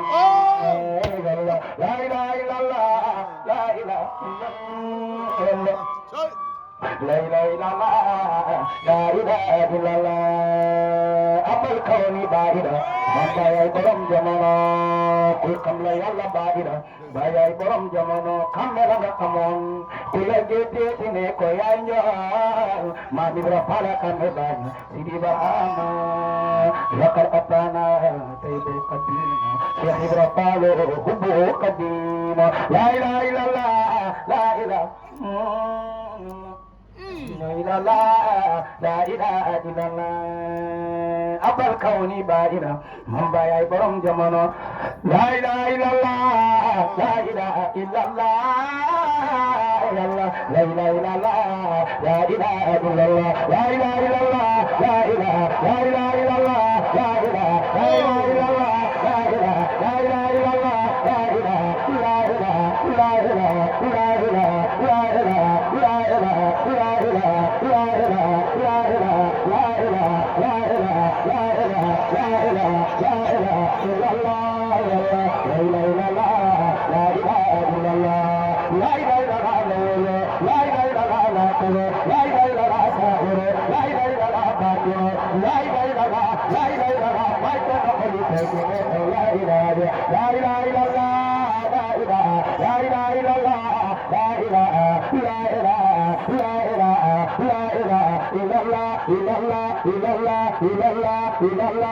Oh! لا إله إلا الله لا إله إلا الله أبو الكون باهرة بايا برم جمانا كل كملا يلا باهرة بايا برم جمانا كملا كمون كل جدي سنة كويانيا ما نبرا فلا كمبان سيدي باما لكر أبانا تيبو قديم شيخ نبرا فالو هبو قديم لا إله إلا الله لا إله لا إله لا إله إلا الله أبا الكون باهرة من بايا برم جمانا لا إله إلا الله لا إله إلا الله لا إله إلا الله لا إله إلا الله لا إله إلا الله لا إله لا إله إلا الله لا إله لا إله إلا الله لا إله لا إله إلا الله لا إله لا إله لا إله لا إله لا إله لا إله لا إله لا إله لا إله لا إله لا إله لا إله لا إله لا إله إلا الله لا إله إلا الله لا إله إلا الله لا إله إلا الله لا إله إلا الله لا إله إلا الله ساهر لا إله إلا الله باطل لا إله إلا الله لا إله إلا الله ما يتنقل لا إله لا إله إلا الله لا إله لا إله إلا الله لا إله لا إله لا إله لا إله إلا الله إلا الله إلا الله إلا الله إلا الله إلا الله إلا الله إلا الله إلا الله إلا الله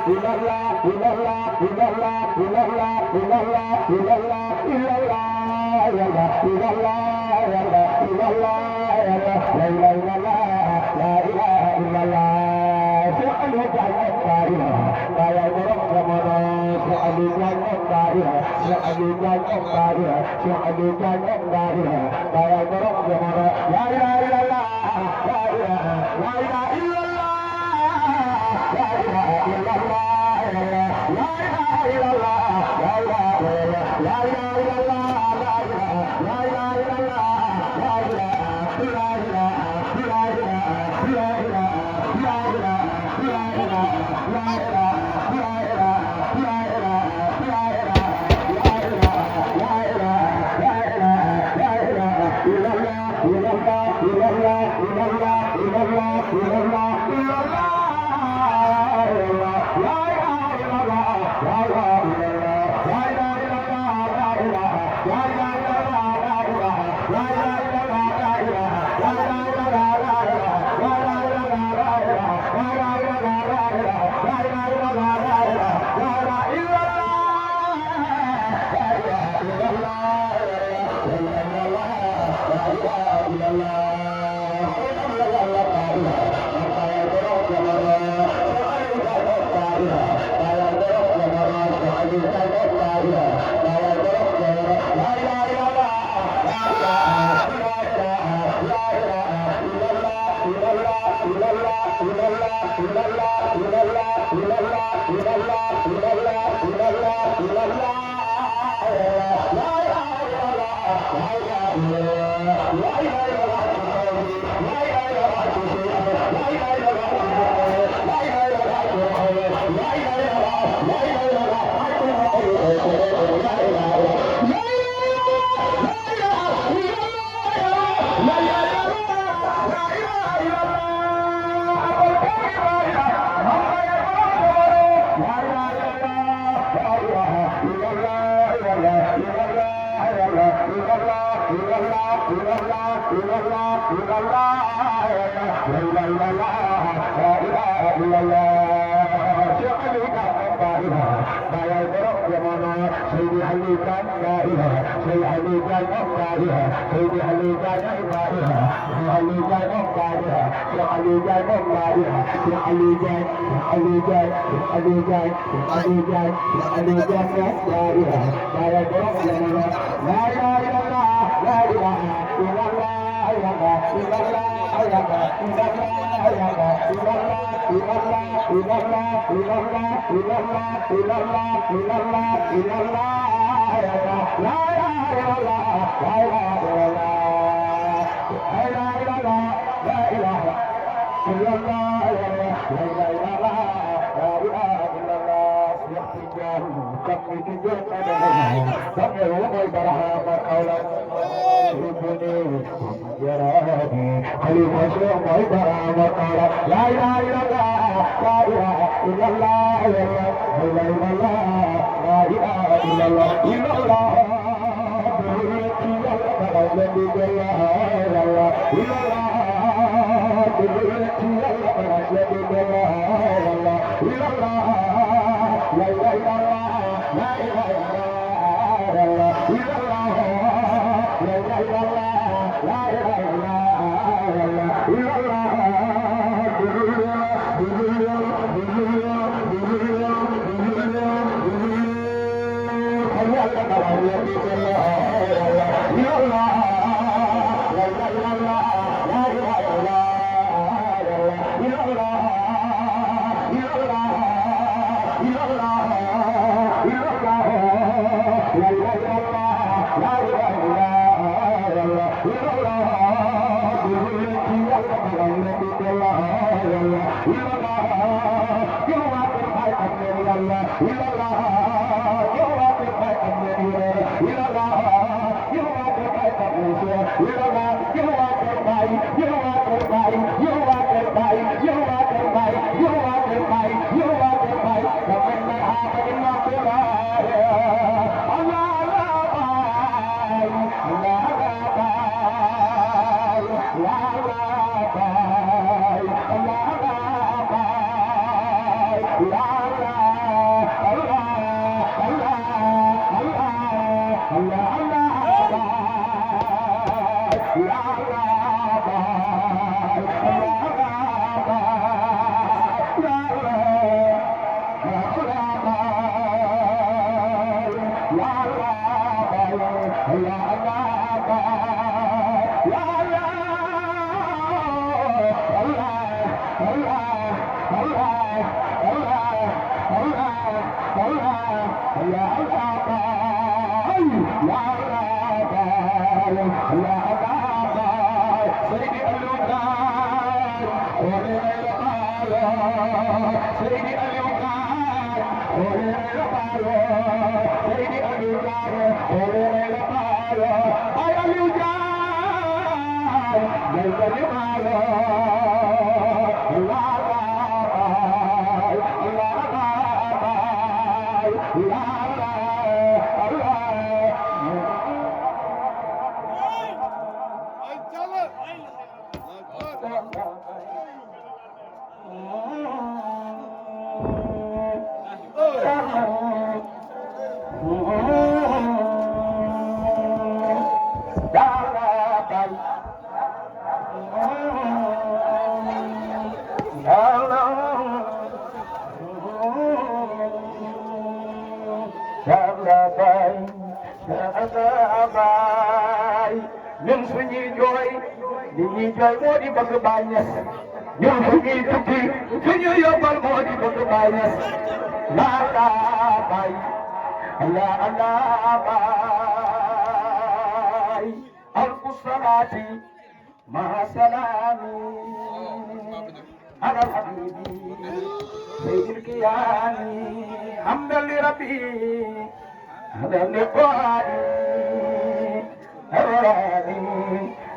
إلا الله إلا الله إلا الله إلا الله إلا الله لا إله إلا الله لا إله إلا الله سألوا جعلت دائرة لا يضرب زمنا سألوا جعلت دائرة سألوا جعلت دائرة سألوا جعلت دائرة لا يضرب زمنا لا إله إلا الله لا إله لا إله إلا الله لا إله إلا الله لا إله إلا الله لا إله لا إله إلا الله لا إله لا إله إلا الله لا إله لا إله لا إله لا إله لا إله لا إله لا إله لا إله لا إله لا إله لا إله لا إله لا إله لا إله إلا الله إلا الله إلا الله إلا الله إلا الله إلا الله إلا الله لا إله إلا الله لا إله إلا الله لا إله إلا الله لا إله لا إله إلا الله لا إله لا إله إلا الله لا إله لا إله إلا الله لا إله لا إله إلا الله لا إله لا إله إلا الله لا إله لا إله إلا الله لا إله لا إله إلا الله لا إله إلا الله لا إله إلا الله Tijaan kami tujuan pada kami umai barahama kaulah ibuni jarani khalifah syekh umai barahama kaulah la ilaha illallah la ilaha illallah la ilaha illallah illallah ñun suñuy jooy li ñuy jooy moo di bëgg Baay Ñas ñun suñuy tukki suñuy yóbbal moo di bëgg Baay Ñas la Baay la Baay alfu salaati ma salaami ala habibi sayyidil kiyaani hamdan li rabbi hamdan li qaadi الراني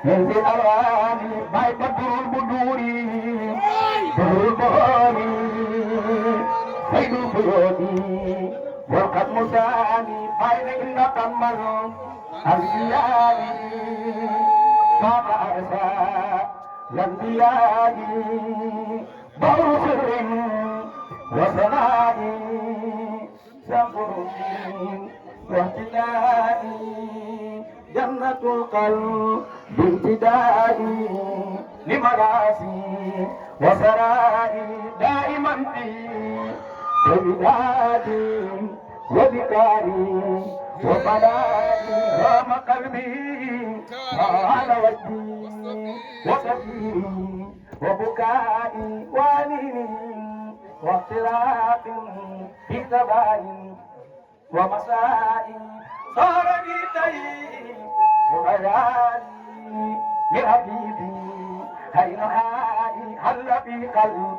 ينزل الراني باي بدر البدوري بدر البهاني سيد البيوتي والقد مساني باين إن تمر الزياني كان أرسى الأنبياء بدر سر وسناني سفر واهتدائي جنة القلب بامتدائي لمراسي وسرائي دائما في بلادي وذكاري وبلادي رام قلبي على وجهي وكثيري وبكائي وانيني واختلاف في زبائن ومسائي صار لي طيب وغياني لحبيبي هين هاي هل في قلب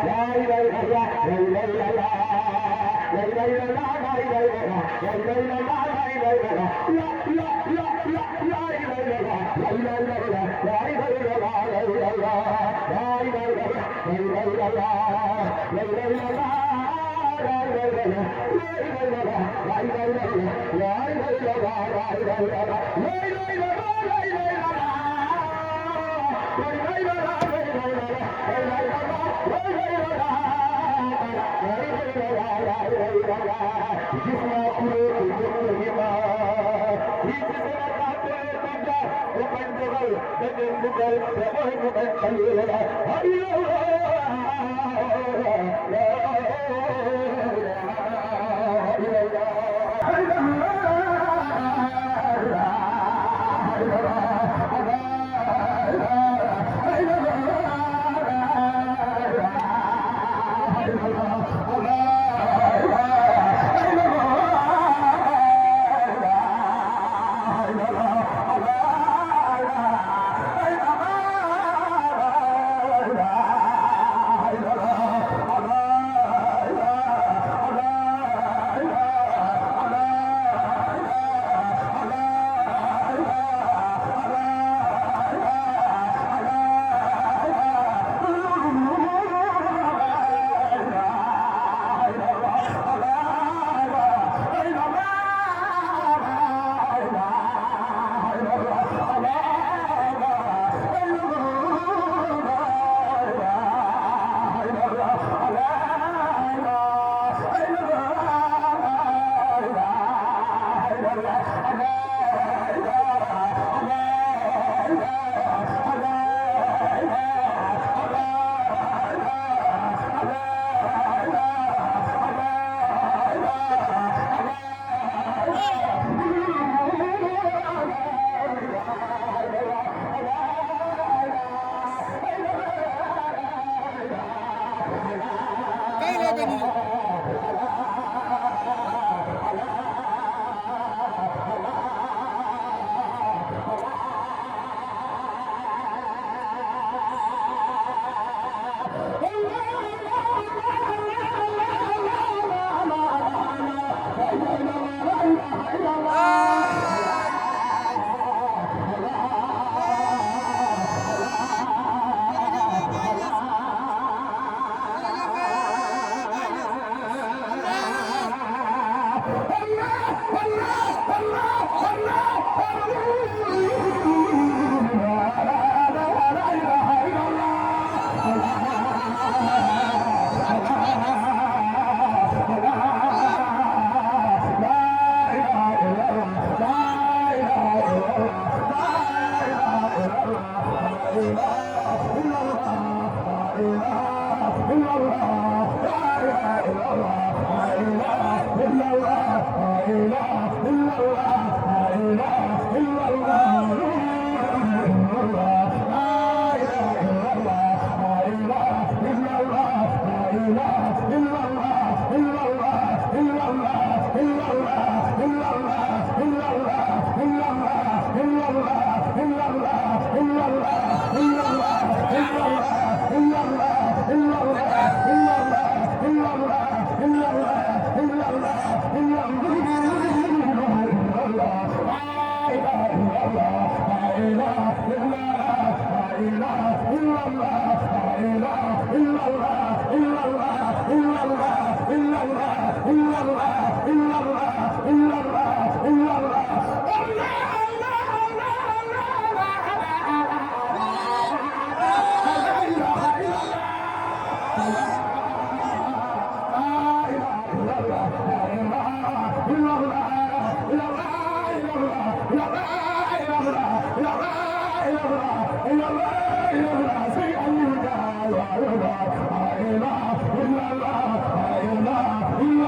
Allah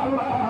Allah